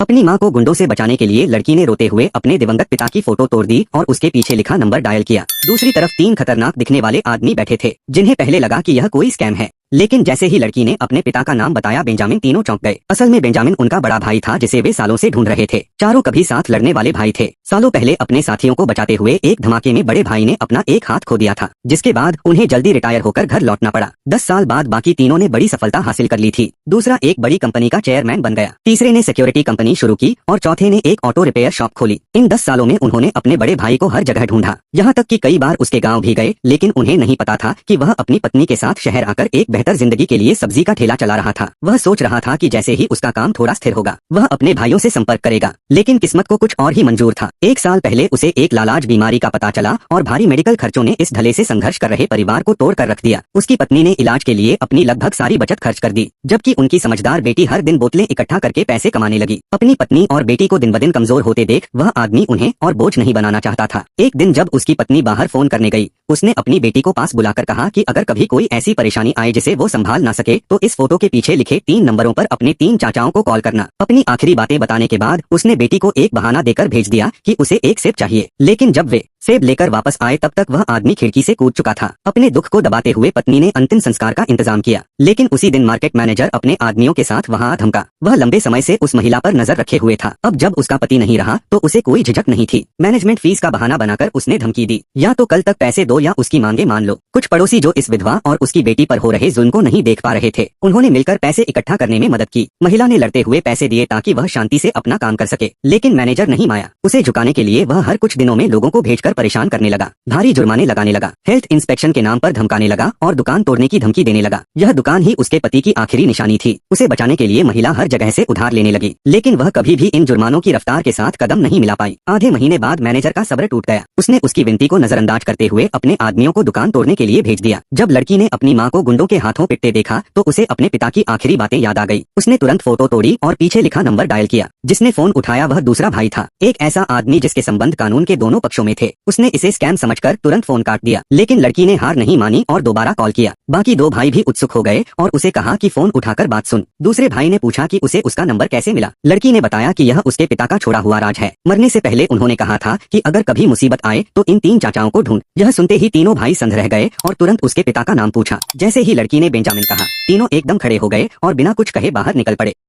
अपनी मां को गुंडों से बचाने के लिए लड़की ने रोते हुए अपने दिवंगत पिता की फोटो तोड़ दी और उसके पीछे लिखा नंबर डायल किया। दूसरी तरफ 3 खतरनाक दिखने वाले आदमी बैठे थे, जिन्हें पहले लगा कि यह कोई स्कैम है, लेकिन जैसे ही लड़की ने अपने पिता का नाम बताया बेंजामिन तीनों चौंक गए। असल में बेंजामिन उनका बड़ा भाई था जिसे वे सालों से ढूंढ रहे थे। चारों कभी साथ लड़ने वाले भाई थे। सालों पहले अपने साथियों को बचाते हुए एक धमाके में बड़े भाई ने अपना एक हाथ खो दिया था, जिसके बाद उन्हें जल्दी रिटायर होकर घर लौटना पड़ा। 10 साल बाद बाकी तीनों ने बड़ी सफलता हासिल कर ली थी। दूसरा एक बड़ी कंपनी का चेयरमैन बन गया, तीसरे ने सिक्योरिटी कंपनी शुरू की और चौथे ने एक ऑटो रिपेयर शॉप खोली। इन 10 सालों में उन्होंने अपने बड़े भाई को हर जगह ढूंढा, यहाँ तक कि कई बार उसके गाँव भी गए, लेकिन उन्हें नहीं पता था कि वह अपनी पत्नी के साथ शहर आकर एक बेहतर जिंदगी के लिए सब्जी का ठेला चला रहा था। वह सोच रहा था कि जैसे ही उसका काम थोड़ा स्थिर होगा वह अपने भाइयों से संपर्क करेगा, लेकिन किस्मत को कुछ और ही मंजूर था। 1 साल पहले उसे एक लालाज बीमारी का पता चला और भारी मेडिकल खर्चों ने इस ढले से संघर्ष कर रहे परिवार को तोड़ कर रख दिया। उसकी पत्नी ने इलाज के लिए अपनी लगभग सारी बचत खर्च कर दी, जबकि उनकी समझदार बेटी हर दिन बोतलें इकट्ठा करके पैसे कमाने लगी। अपनी पत्नी और बेटी को दिन ब दिन कमजोर होते देख वह आदमी उन्हें और बोझ नहीं बनाना चाहता था। एक दिन जब उसकी पत्नी बाहर फोन करने गई, उसने अपनी बेटी को पास बुलाकर कहा कि अगर कभी कोई ऐसी परेशानी आए जिसे वो संभाल ना सके तो इस फोटो के पीछे लिखे 3 नंबरों पर अपने 3 चाचाओं को कॉल करना। अपनी आखिरी बातें बताने के बाद उसने बेटी को एक बहाना देकर भेज दिया कि उसे एक सेब चाहिए, लेकिन जब वे सेब लेकर वापस आए तब तक वह आदमी खिड़की से कूद चुका था। अपने दुख को दबाते हुए पत्नी ने अंतिम संस्कार का इंतजाम किया, लेकिन उसी दिन मार्केट मैनेजर अपने आदमियों के साथ वहां धमका। वह लंबे समय से उस महिला पर नजर रखे हुए था। अब जब उसका पति नहीं रहा तो उसे कोई झिझक नहीं थी। मैनेजमेंट फीस का बहाना बनाकर उसने धमकी दी, या तो कल तक पैसे दो या उसकी मांगे मान लो। कुछ पड़ोसी जो इस विधवा और उसकी बेटी पर हो रहे जुल्म को नहीं देख पा रहे थे, उन्होंने मिलकर पैसे इकट्ठा करने में मदद की। महिला ने लड़ते हुए पैसे दिए ताकि वह शांति से अपना काम कर सके, लेकिन मैनेजर नहीं माया। उसे झुकाने के लिए वह हर कुछ दिनों में लोगों को भेजकर परेशान करने लगा, भारी जुर्माने लगाने लगा, हेल्थ इंस्पेक्शन के नाम पर धमकाने लगा और दुकान तोड़ने की धमकी देने लगा। यह दुकान ही उसके पति की आखिरी निशानी थी। उसे बचाने के लिए महिला हर जगह से उधार लेने लगी, लेकिन वह कभी भी इन जुर्मानों की रफ्तार के साथ कदम नहीं मिला पाई। आधे महीने बाद मैनेजर का सब्र टूट गया। उसने उसकी विनती को नजरअंदाज करते हुए अपने आदमियों को दुकान तोड़ने के लिए भेज दिया। जब लड़की ने अपनी मां को गुंडों के हाथों पिटते देखा तो उसे अपने पिता की आखिरी बातें याद आ गई। उसने तुरंत फोटो तोड़ी और पीछे लिखा नंबर डायल किया। जिसने फोन उठाया वह दूसरा भाई था, एक ऐसा आदमी जिसके संबंध कानून के दोनों पक्षों में थे। उसने इसे स्कैम समझकर तुरंत फोन काट दिया, लेकिन लड़की ने हार नहीं मानी और दोबारा कॉल किया। बाकी 2 भाई भी उत्सुक हो गए और उसे कहा कि फोन उठाकर बात सुन। दूसरे भाई ने पूछा कि उसे उसका नंबर कैसे मिला। लड़की ने बताया कि यह उसके पिता का छोड़ा हुआ राज है। मरने से पहले उन्होंने कहा था कि अगर कभी मुसीबत आए तो इन 3 चाचाओं को ढूंढ। यह सुनते ही तीनों भाई संध रह गए और तुरंत उसके पिता का नाम पूछा। जैसे ही लड़की ने बेंजामिन कहा, तीनों एकदम खड़े हो गए और बिना कुछ कहे बाहर निकल पड़े।